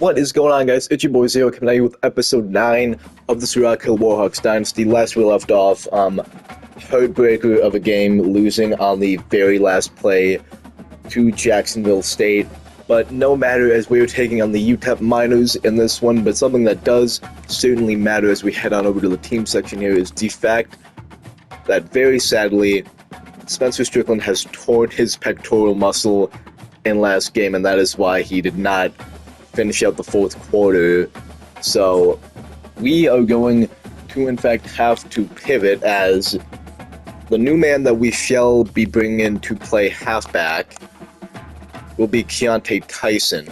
What is going on, guys? It's your boy Zero coming at you with episode 9 of the Warhawks Dynasty. Last we left off, heartbreaker of a game, losing on the very last play to Jacksonville State. But no matter, as we were taking on the UTEP Miners in this one, but something that does certainly matter as we head on over to the team section here is the fact that, very sadly, Spencer Strickland has torn his pectoral muscle in last game, and that is why he did not finish out the fourth quarter. So we are going to, in fact, have to pivot, as the new man that we shall be bringing in to play halfback will be Keontae Tyson.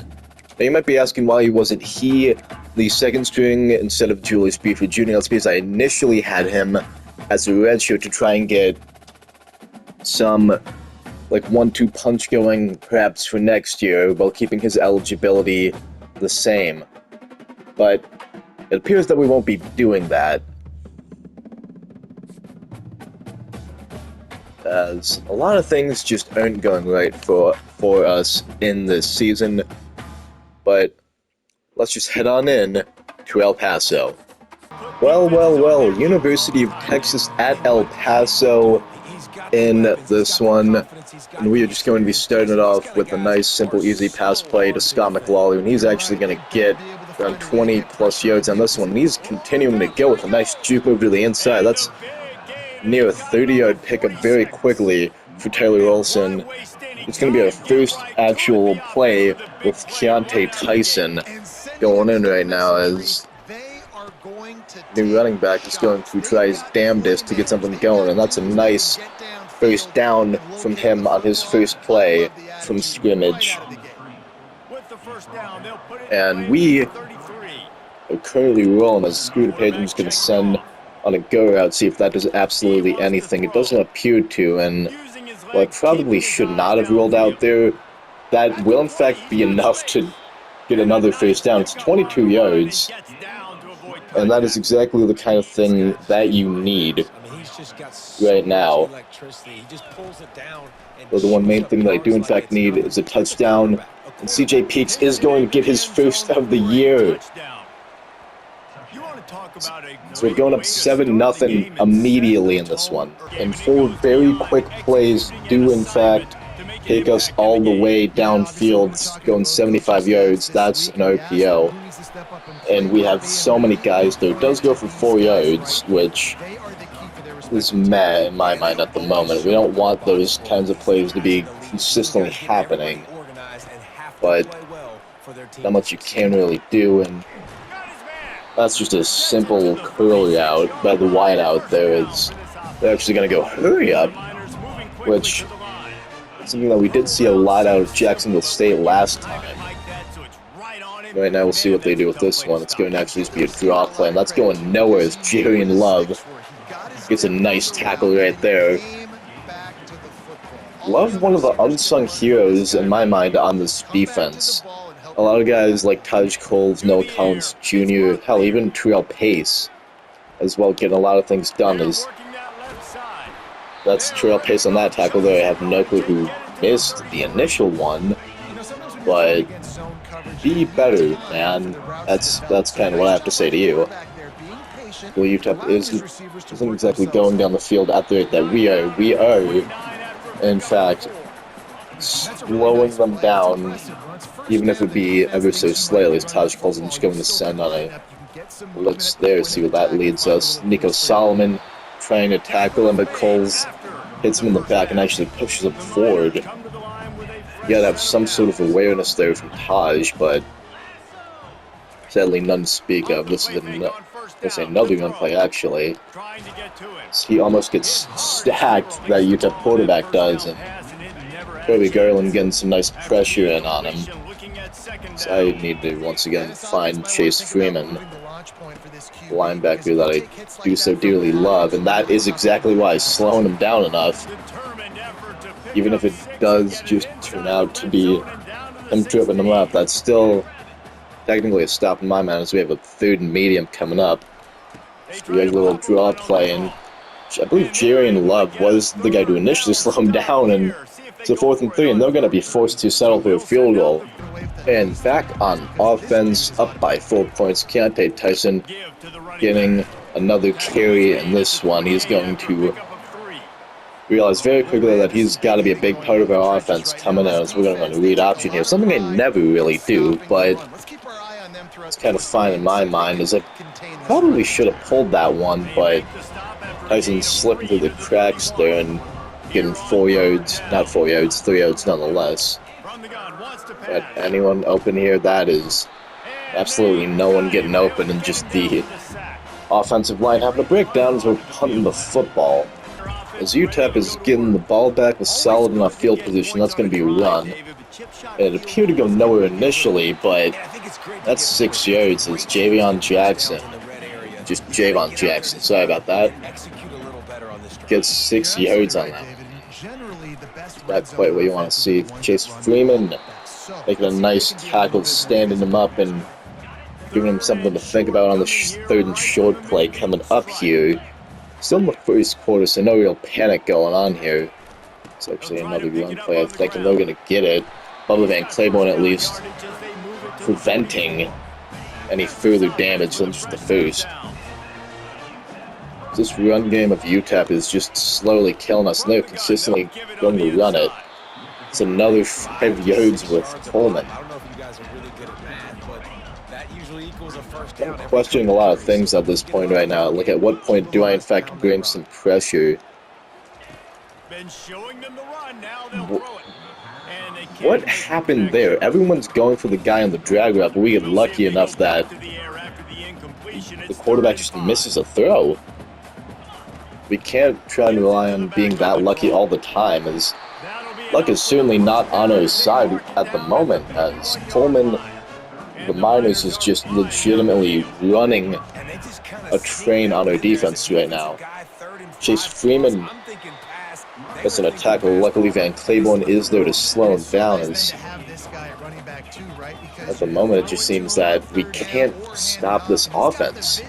Now, you might be asking why wasn't he the second string instead of Julius Buford Jr. That's because I initially had him as a redshirt to try and get some like 1-2 punch going perhaps for next year while keeping his eligibility the same. But it appears that we won't be doing that, as a lot of things just aren't going right for us in this season. But let's just head on in to El Paso. Well, University of Texas at El Paso in this one, and we are just going to be starting it off with a nice, simple, easy pass play to Scott McLaughlin, and he's actually going to get around 20 plus yards on this one, and he's continuing to go with a nice juke over to the inside. That's near a 30-yard pickup very quickly for Tyler Olson. It's going to be our first actual play with Keontae Tyson going in right now, as the running back is going to try his damnedest to get something going, and that's a nice first down from him on his first play from scrimmage. And we are currently rolling as Scooter Page is going to send on a go route, see if that does absolutely anything. It doesn't appear to, and well, it probably should not have rolled out there. That will in fact be enough to get another first down. It's 22 yards, and that is exactly the kind of thing that you need right now. Well, the one main thing that I do in fact need is a touchdown, and CJ Peaks is going to get his first of the year. So we're going up 7-0 immediately in this one, and 4 very quick plays do in fact take us all the way downfield, going 75 yards. That's an RPO, and we have so many guys there. It does go for 4 yards, which is meh in my mind at the moment. We don't want those kinds of plays to be consistently happening, but not much you can really do, and that's just a simple curl out by the wide out there. They're actually going to go hurry up, which is something that we did see a lot out of Jacksonville State last time. Right now we'll see what they do with this one. It's going to actually just be a draw play, and that's going nowhere as Jarian Love gets a nice tackle right there. Love, one of the unsung heroes in my mind on this defense. A lot of guys like Taj Coles, Noah Collins Jr., hell, even Terrell Pace as well, getting a lot of things done. That's Terrell Pace on that tackle there. I have no clue who missed the initial one, but be better, man. That's kind of what I have to say to you. Well, UTEP isn't exactly going down the field at the rate that we are. We are, in fact, slowing them down, even if it would be ever so slightly, as Taj Coles is just going to send on a looks there, see where that leads us. Nico Solomon trying to tackle him, but Coles hits him in the back and actually pushes him forward. You gotta have some sort of awareness there from Taj, but sadly none to speak of. This is another gun play, actually. He almost gets stacked, that UTEP quarterback does, and Toby Garland getting some nice pressure in on him. So I need to once again find Chase Freeman, the linebacker that I do so dearly love, and that is exactly why, slowing him down enough, even if it does just turn out to be him tripping him up, that's still technically a stop in my mind, as we have a 3rd and medium coming up. Just a regular little draw play, and I believe Jarian Love was the guy to initially slow him down, and It's a 4th and 3, and they're going to be forced to settle for a field goal. And back on offense, up by 4 points. Keontae Tyson getting another carry in this one. He's going to realize very quickly that he's got to be a big part of our offense coming out, as we're going to run a read option here. Something I never really do, but it's kind of fine in my mind, as I probably should have pulled that one, but Tyson slipping through the cracks there and getting 4 yards, not 4 yards, 3 yards nonetheless. But anyone open here? That is absolutely no one getting open, and just the offensive line having a breakdown as we're punting the football. As UTEP is getting the ball back with solid enough field position, that's going to be a run. It appeared to go nowhere initially, but that's 6 yards as Javon Jackson, sorry about that, gets 6 yards on that. Not quite what you want to see. Chase Freeman making a nice tackle, standing him up and giving him something to think about on the 3rd and short play coming up here. Still in the first quarter, so no real panic going on here. It's actually another run play. I think they're going to get it. Bubba Van Claiborne at least preventing any further damage than just the first. This run game of UTEP is just slowly killing us, and they're consistently going to run it. It's another 5 yards with Coleman. I'm questioning a lot of things at this point right now. Like, at what point do I in fact bring some pressure? What happened there? Everyone's going for the guy on the drag route, but we get lucky enough that the quarterback just misses a throw. We can't try and rely on being that lucky all the time, as luck is certainly not on our side at the moment, as Coleman, the Miners, is just legitimately running a train on our defense right now. Chase Freeman missing a tackle. Luckily, Van Claiborne is there to slow him down, as at the moment it just seems that we can't stop this offense.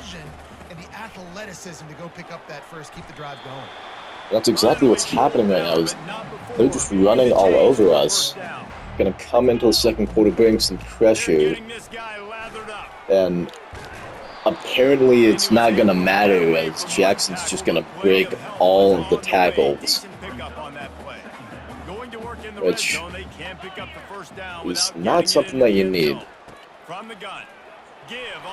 That's exactly what's happening right now, is they're just running all over us. Gonna come into the second quarter, bring some pressure, and apparently it's not gonna matter, as Jackson's just gonna break all of the tackles, which is not something that you need.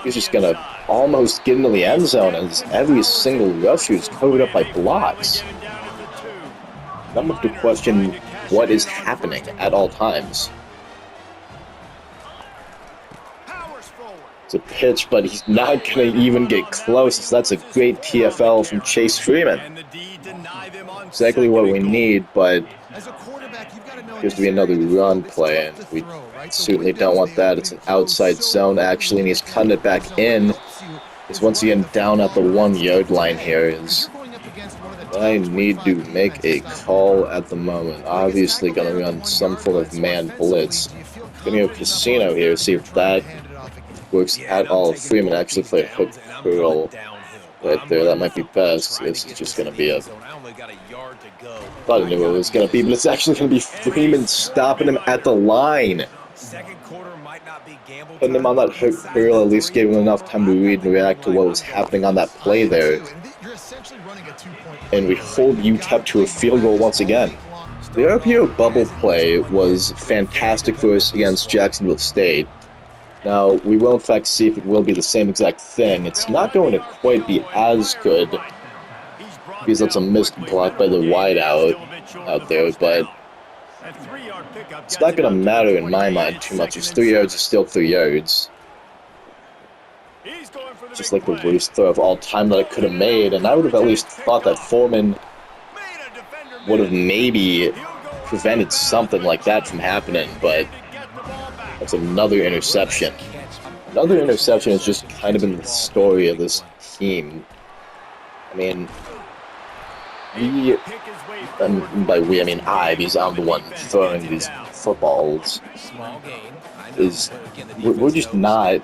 He's just gonna almost get into the end zone, as every single rusher is covered up by blocks. I'm going to question what is happening at all times. It's a pitch, but he's not going to even get close. So that's a great TFL from Chase Freeman. Exactly what we need, but appears to be another run play, and we certainly don't want that. It's an outside zone, actually, and he's cutting it back in. He's once again down at the 1 yard line here. I need to make a call at the moment. Obviously going to run some form of man blitz. Going to go casino here, see if that works at all. Freeman actually played hook curl right there. That might be best. This is just going to be a... Thought I knew what it was going to be, but it's actually going to be Freeman stopping him at the line. Putting him on that hook curl, at least gave him enough time to read and react to what was happening on that play there. And we hold UTEP to a field goal once again. The RPO bubble play was fantastic for us against Jacksonville State. Now, we will in fact see if it will be the same exact thing. It's not going to quite be as good, because that's a missed block by the wideout out there, but it's not going to matter in my mind too much. It's 3 yards is still 3 yards. Just like the worst throw of all time that I could have made, and I would have at least thought that Foreman would have maybe prevented something like that from happening, but that's another interception. Another interception has just kind of been the story of this team. I mean, and by we, I mean I, because I'm the one throwing these footballs, we're just not,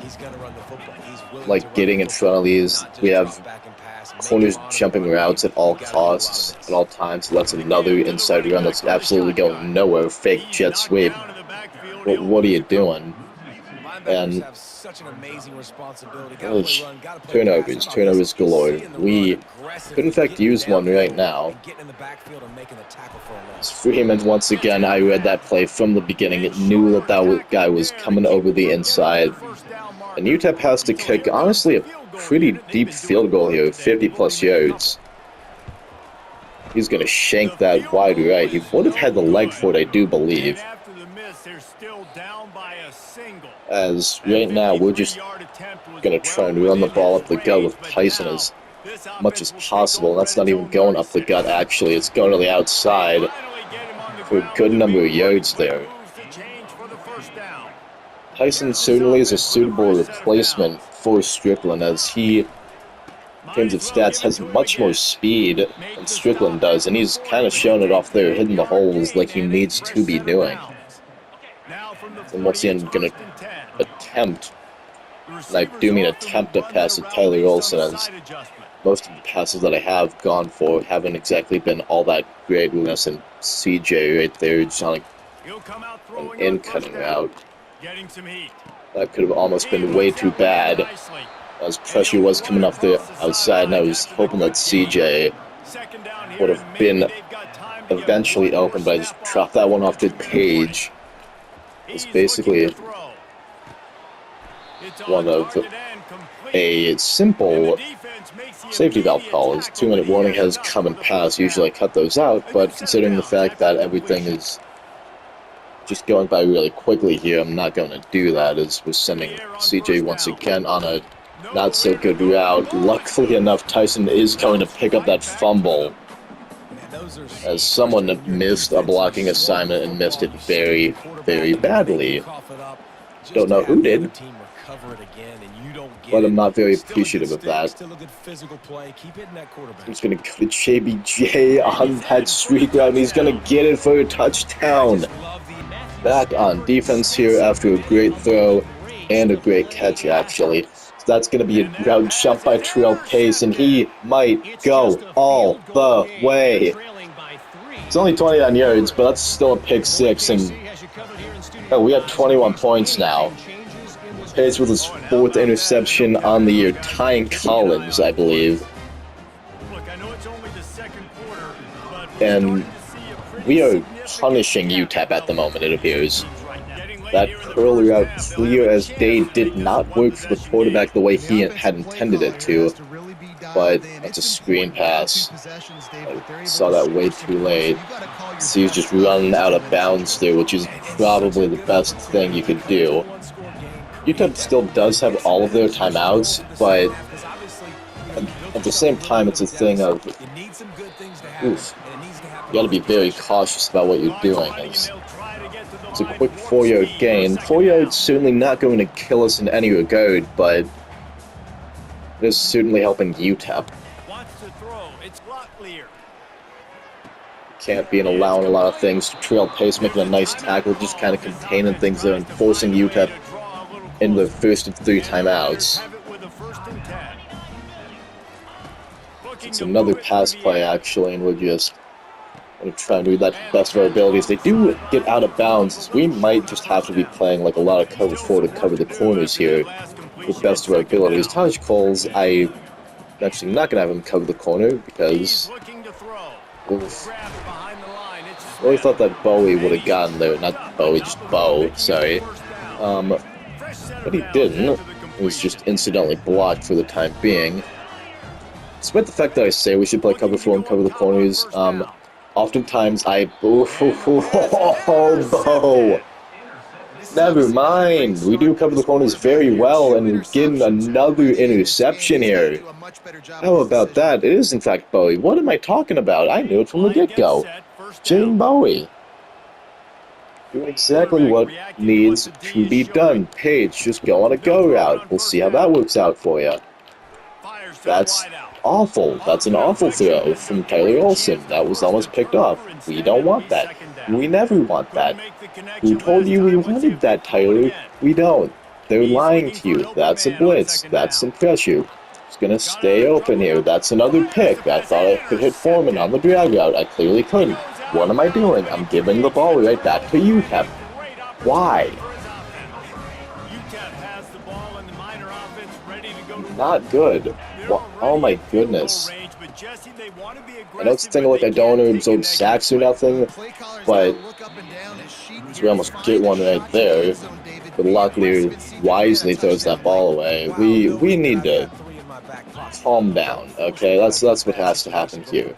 like, getting in front of these. We have corners jumping routes at all costs, at all times. That's another inside run that's absolutely going nowhere. Fake jet sweep. What are you doing? And turnovers galore. We could in fact use one right now. It's Freeman once again. I read that play from the beginning. It knew that that guy was coming over the inside. And UTEP has to kick, honestly, a pretty deep field goal here, 50-plus yards. He's going to shank that wide right. He would have had the leg for it, I do believe. As right now, we're just going to try and run the ball up the gut with Tyson as much as possible. That's not even going up the gut, actually. It's going to the outside for a good number of yards there. Tyson certainly is a suitable replacement for Strickland, as he, in terms of stats, has much more speed than Strickland does, and he's kind of shown it off there, hitting the holes like he needs to be doing. And once again, going to attempt, and I do mean attempt to pass at Tyler Olsen, as most of the passes that I have gone for haven't exactly been all that great. We're going to send CJ right there, just on an in-cutting route. That could have almost been way too bad, as pressure was coming off the outside, and I was hoping that CJ would have been eventually open, but I just dropped that one off to Page. It's basically one of a simple safety valve calls. 2-minute warning has come and passed. Usually I cut those out, but considering the fact that everything is just going by really quickly here, I'm not going to do that, as we're sending CJ once again on a not-so-good route. Luckily enough, Tyson is going to pick up that fumble, as someone missed a blocking assignment and missed it very, very badly. Don't know who did, but I'm not very appreciative of that. He's going to go to JBJ on that streak route, and he's going to get it for a touchdown. Back on defense here after a great throw and a great catch, actually. So that's going to be a route jump by Trail Pace, and he might go all the way. It's only 29 yards, but that's still a pick six, and we have 21 points now. Pace with his 4th interception on the year, tying Collins, I believe. And we are punishing UTEP at the moment, it appears. That curl route, clear as day, did not work for the quarterback the way he had intended it to, but it's a screen pass. I saw that way too late. So he's just running out of bounds there, which is probably the best thing you could do. UTEP still does have all of their timeouts, but at the same time, it's a thing of, oof, you gotta be very cautious about what you're doing. It's a quick 4-yard gain. 4 yards certainly not going to kill us in any regard, but it is certainly helping UTEP. Can't be allowing a lot of things. Trail Pace making a nice tackle, just kind of containing things there and forcing UTEP in the first of 3 timeouts. It's another pass play, actually, and we're just going to try and do that to the best of our abilities. They do get out of bounds. We might just have to be playing like a lot of cover 4 to cover the corners here with the best of our abilities. Taj Coles, I'm actually not going to have him cover the corner because I really thought that Bowie would have gotten there. Not Bowie, just Bo, sorry. But he didn't. He was just incidentally blocked for the time being. Despite the fact that I say we should play cover 4 and cover the corners, oftentimes I... Bo! Never mind. We do cover the corners very well, and we're getting another interception here. How about that? It is, in fact, Bowie. What am I talking about? I knew it from the get-go. Jane Bowie. Doing exactly what needs to be done. Page, just go on a go route. We'll see how that works out for you. That's awful. That's an awful throw from Tyler Olsen. That was almost picked off. We don't want that. We never want that. Who told you we wanted that, Tyler? We don't. They're lying to you. That's a blitz. That's some pressure. Just gonna stay open here. That's another pick. I thought I could hit Foreman on the drag route. I clearly couldn't. What am I doing? I'm giving the ball right back to UTEP. Why? Not good. Oh my goodness. I know it's a thing like I don't want to absorb sacks or nothing, but we almost get one right there. But luckily, wisely throws that ball away. We need to calm down, okay? That's what has to happen here.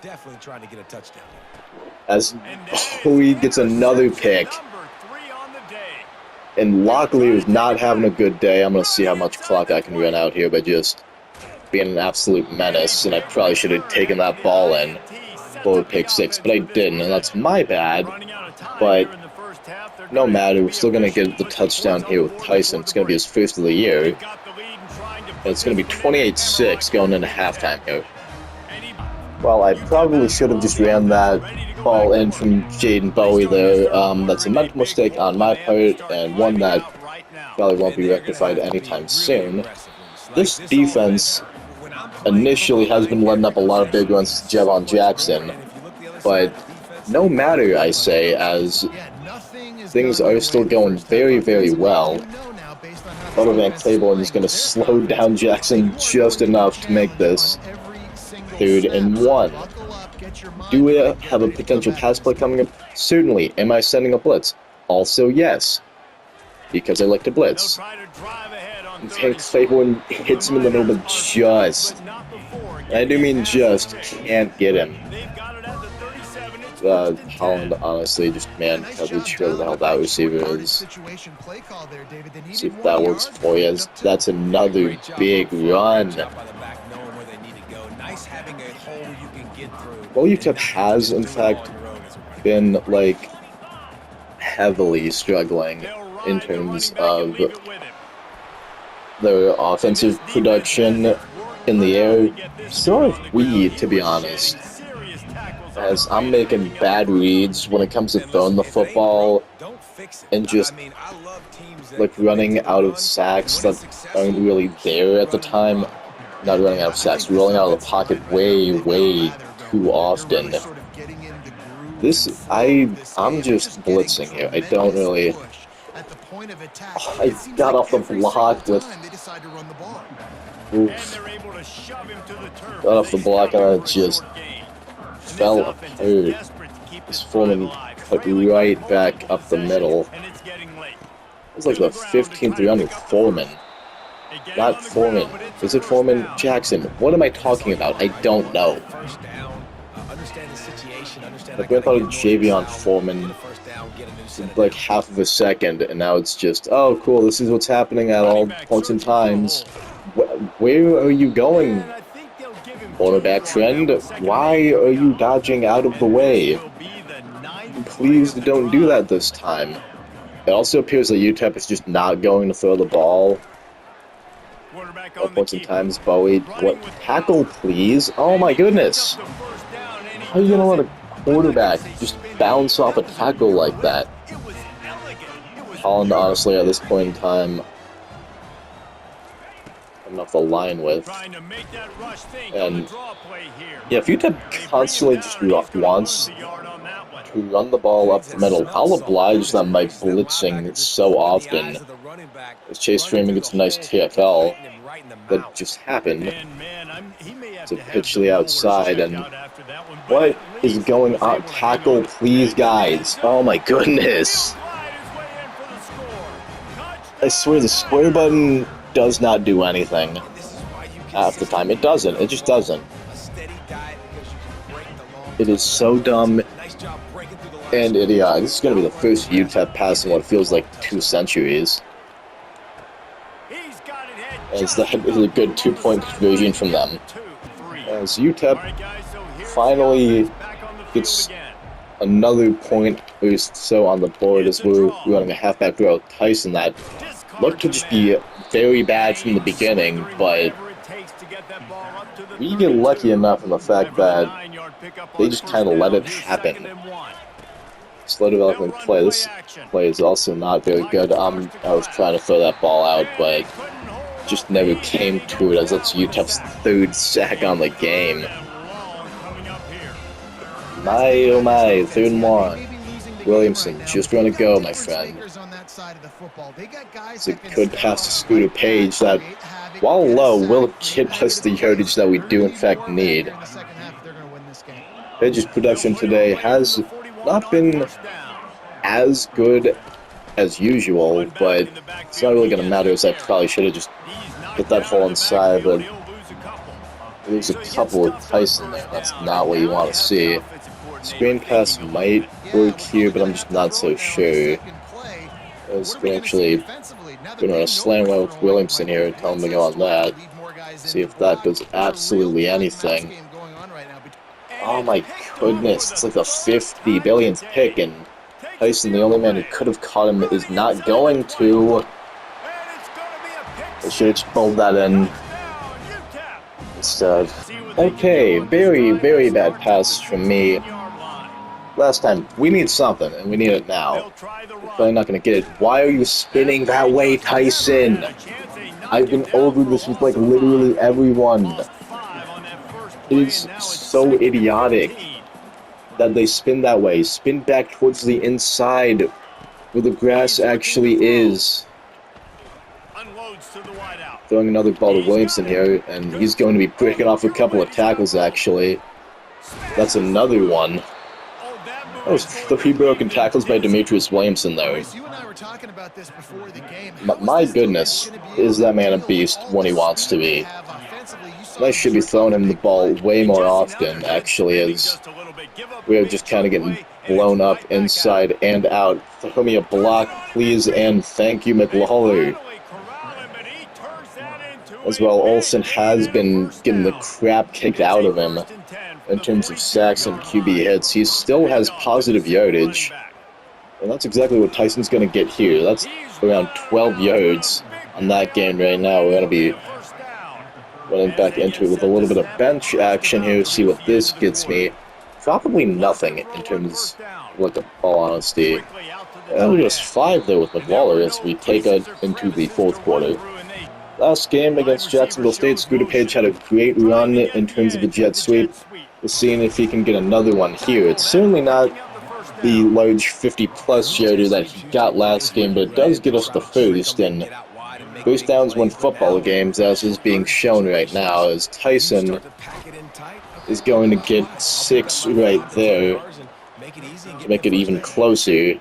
As Bowie gets another pick, and Lockley is not having a good day. I'm going to see how much clock I can run out here by just being an absolute menace, and I probably should have taken that ball in for pick 6, but I didn't, and that's my bad. But no matter, we're still going to get the touchdown here with Tyson. It's going to be his first of the year. And it's going to be 28-6 going into halftime here. Well, I probably should have just ran that ball in from Jaden Bowie there. That's a mental mistake on my part, and one that probably won't be rectified anytime soon. This defense initially has been letting up a lot of big runs to Javon Jackson, but no matter, I say, as things are still going very, very well. Otto Van Claiborne is going to slow down Jackson just enough to make this 3rd and 1. Do we have a potential pass play coming up? Certainly. Am I sending a blitz? Also, yes, because I like to blitz. Van Claiborne hits him in the middle, but just, I do mean just, can't get him. Holland, honestly, just man coverage whoever the hell that receiver is. See if that works for you. That's another big run. Well, UTEP has, in fact, been, like, heavily struggling in terms of their offensive production in the air. So have we, to be honest. As I'm making bad reads when it comes to throwing the football and just like running out of sacks that aren't really there at the time. Not running out of sacks, rolling out of the pocket way, way too often. I'm just blitzing here. I don't really. Oh, I got off the block with. Oof. Got off the block and I just fell apart. This Foreman cut right back up the middle. It's like the 15th round of Foreman. Not Foreman. Is it Foreman? Jackson. What am I talking about? I don't know. Like, we thought of Javion Foreman like half of a second, and now it's just, oh, cool, this is what's happening at all points and times. Where are you going, cornerback friend? Why are you dodging out of the way? Please don't do that this time. It also appears that UTEP is just not going to throw the ball. All points and times, Bowie. What? Tackle, please. Oh my goodness. How are you going to let a quarterback just bounce off a tackle like that? Holland, honestly, at this point in time, coming off the line with. And, yeah, if UTEP constantly just wants to run the ball up the middle, I'll oblige them by blitzing so often. As Chase Freeman gets a nice TFL that just happened. It's a pitch to the outside, and what is going on? Tackle, please, guys. Oh my goodness. I swear the square button does not do anything half the time. It doesn't. It just doesn't. It is so dumb and idiotic. This is going to be the first UTEP pass in what feels like 2 centuries. As that is a good 2-point conversion from them. As UTEP finally gets another point or so on the board as we're running a halfback row with Tyson that looked to just be very bad from the beginning, but we get lucky enough in the fact that they just kind of let it happen. Slow development play. This play is also not very good. I was trying to throw that ball out, but just never came to it, as that's UTEP's third sack on the game. My, oh my, 3rd and 1. Williamson, just gonna go, my friend. It's a good pass to Scooter Page that, while low, will get us the yardage that we do in fact need. Page's production today has not been as good as usual, but it's not really going to matter, as I probably should have just hit that hole inside, but there's a couple of Tyson there. That's not what you want to see. Screen pass might work here, but I'm just not so sure. I was actually going to slam with Williamson here, tell him to go on that. See if that does absolutely anything. Oh my goodness, it's like the 50 billionth pick, and Tyson, the only man who could have caught him, is not going to. I should have just bowled that in instead. Okay, very, very bad pass from me. Last time, we need something, and we need it now. We're probably not going to get it. Why are you spinning that way, Tyson? I've been over this with, like, literally everyone. It is so idiotic that they spin that way. Spin back towards the inside, where the grass actually is. Throwing another ball to Williamson here, and he's going to be breaking off a couple of tackles, actually. That's another one. That was 3 broken tackles by Demetrius Williamson, though. My goodness, is that man a beast when he wants to be. I should be throwing him the ball way more often, actually, as we are just kind of getting blown up inside and out. Throw me a block, please, and thank you, McLawler. As well, Olsen has been getting the crap kicked out of him in terms of sacks and QB hits. He still has positive yardage, and that's exactly what Tyson's going to get here. That's around 12 yards on that game right now. We're going to be running back into it with a little bit of bench action here, see what this gets me. Probably nothing in terms of, like, all honesty. We're just 5 there with McLawler as we take it into the 4th quarter. Last game against Jacksonville State, Scooter Page had a great run in terms of the jet sweep. We're seeing if he can get another one here. It's certainly not the large 50-plus yarder that he got last game, but it does get us the first, and first downs win football games, as is being shown right now, as Tyson is going to get 6 right there to make it even closer.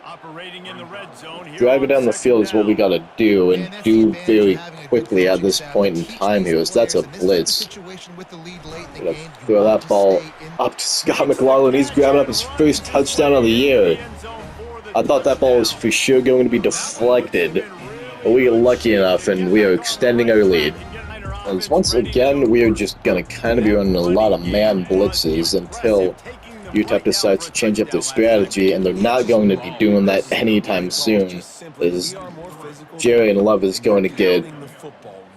Driving down the field is what we got to do, and do very quickly at this point in time here, as that's a blitz. Gonna throw that ball up to Scott McLaughlin. He's grabbing up his first touchdown of the year. I thought that ball was for sure going to be deflected, but we get lucky enough, and we are extending our lead. As once again, we are just going to kind of be running a lot of man blitzes until UTEP decides to change up their strategy, and they're not going to be doing that anytime soon, as Jerry and Love is going to get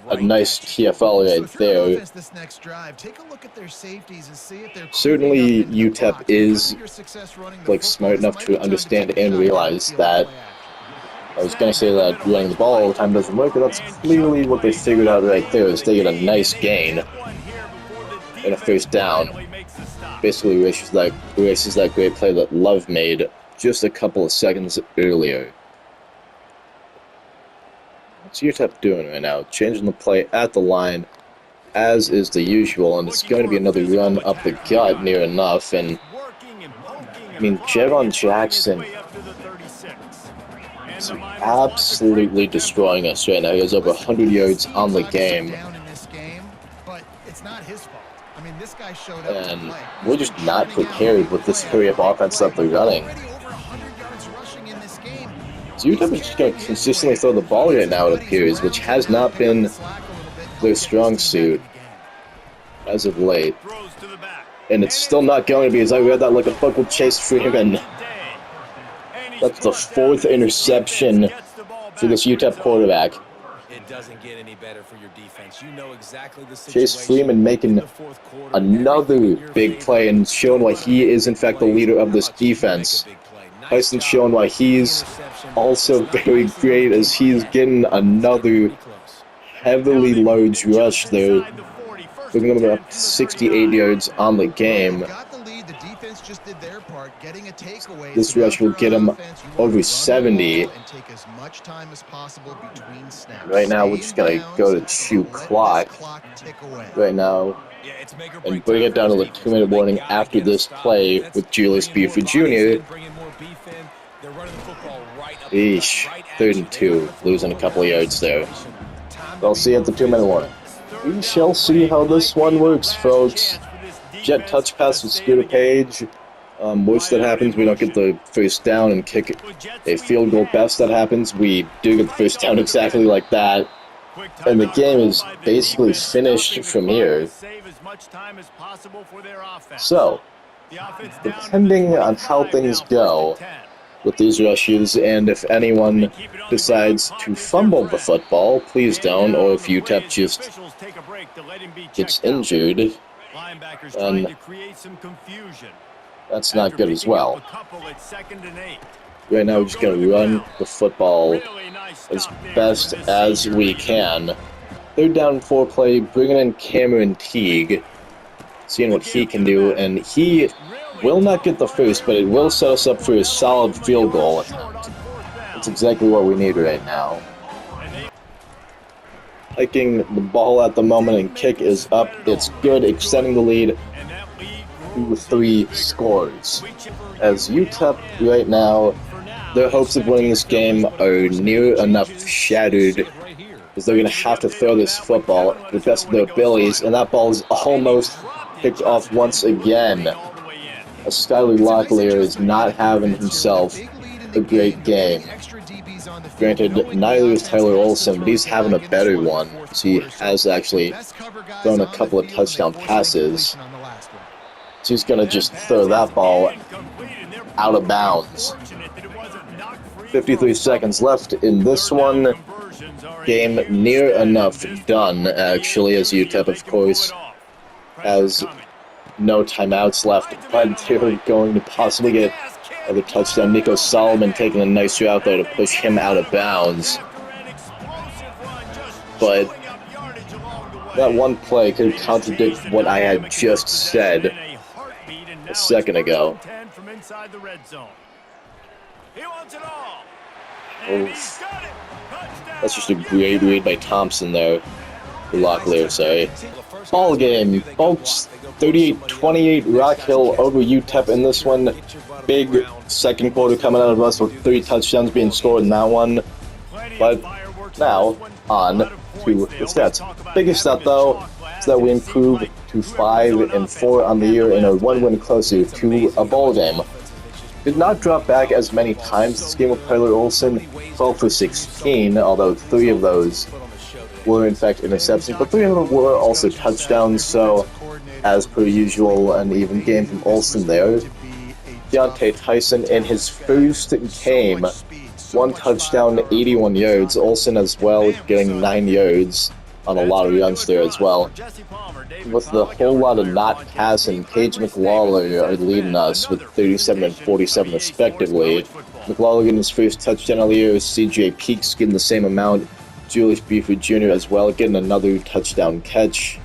a nice TFL right there. Certainly, UTEP is, like, smart enough to understand and realize that. I was going to say that running the ball all the time doesn't work, but that's clearly what they figured out right there, is they get a nice gain and a first down. Basically erases that great play that Love made just a couple of seconds earlier. What's UTEP doing right now? Changing the play at the line, as is the usual, and it's going to be another run up the gut near enough. And I mean, Javon Jackson is absolutely destroying us right now. He has over 100 yards on the game. And we're just not prepared with this hurry-up offense that they're running. So UTEP is just going to consistently throw the ball right now, it appears, which has not been their strong suit as of late. And it's still not going to be, as I read that like a book with Chase Freeman. That's the 4th interception for this UTEP quarterback. It doesn't get any better for your defense. You know exactly the situation. Chase Freeman making another big play and showing why he is, in fact, the leader of this defense. Tyson's showing why he's also very great, as he's getting another heavily large rush there. We're going to be up 68 yards on the game. This rush will get him over 70. Right now, we're just going to go to chew clock right now and bring it down to the 2-minute warning after this play with Julius Buford Jr. Eesh, 3rd and 2, losing a couple of yards there. I'll see you at the 2-minute warning. We shall see how this one works, folks. Jet touch pass with Scooter Page. Worst that happens, we don't get the first down and kick a field goal. Best that happens, we do get the first down exactly like that. And the game is basically finished from here. So, depending on how things go with these rushes, and if anyone decides to fumble the football, please don't, or if UTEP just gets injured, then that's not good as well. Right now, we're just going to run the football as best as we can. 3rd down 4 play, bringing in Cameron Teague, seeing what he can do, and he will not get the first, but it will set us up for a solid field goal attempt. That's exactly what we need right now. Hiking the ball at the moment, and kick is up. It's good, extending the lead to 3 scores. As UTEP right now, their hopes of winning this game are near enough shattered, because they're going to have to throw this football to the best of their abilities, and that ball is almost picked off once again. Skyler Locklear is not having himself a great game. Granted, neither is Tyler Olsen, but he's having a better one. So he has actually thrown a couple of touchdown passes. So he's going to just throw that ball out of bounds. 53 seconds left in this one. Game near enough done, actually, as UTEP, of course, has no timeouts left, but they're going to possibly get another touchdown. Nico Solomon taking a nice route there to push him out of bounds. But that one play could contradict what I had just said a second ago. Oof. That's just a great read by Thompson there. Locklear, sorry. Ball game, folks. 38-28, Rock Hill over UTEP in this one. Big second quarter coming out of us with 3 touchdowns being scored in that one. But now, on to the stats. Biggest stat, though, is that we improved to 5-4 on the year and are 1 win closer to a bowl game. Did not drop back as many times this game with Tyler Olsen, 12 for 16, although 3 of those were in fact interceptions, but 3 of them were also touchdowns, so as per usual, an even game from Olsen there. Deontay Tyson in his first game, 1 touchdown, 81 yards. Olsen as well, getting 9 yards on a lot of runs there as well. With the whole lot of not passing, Paige McLawler are leading us with 37 and 47 respectively. McLawler getting his first touchdown of the year, CJ Peaks getting the same amount, Julius Buford Jr. as well, getting another touchdown catch.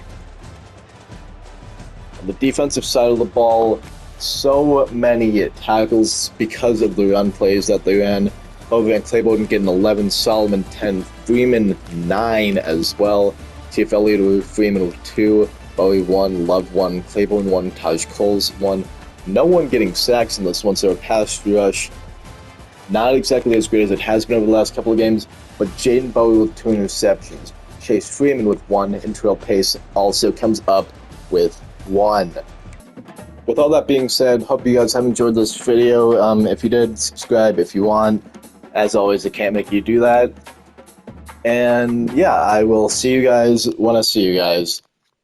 On the defensive side of the ball, so many tackles because of the run plays that they ran. Over Van Claiborne getting 11, Solomon 10, Freeman 9 as well. TFL leader Freeman with 2, Bowie 1, Love 1, Claiborne 1, Taj Coles 1. No one getting sacks in this one, so a pass rush not exactly as great as it has been over the last couple of games, but Jaden Bowie with 2 interceptions. Chase Freeman with 1, and Terrell Pace also comes up with 1. With all that being said, hope you guys have enjoyed this video. If you did, subscribe if you want. As always, I can't make you do that. And yeah, I will see you guys when I see you guys.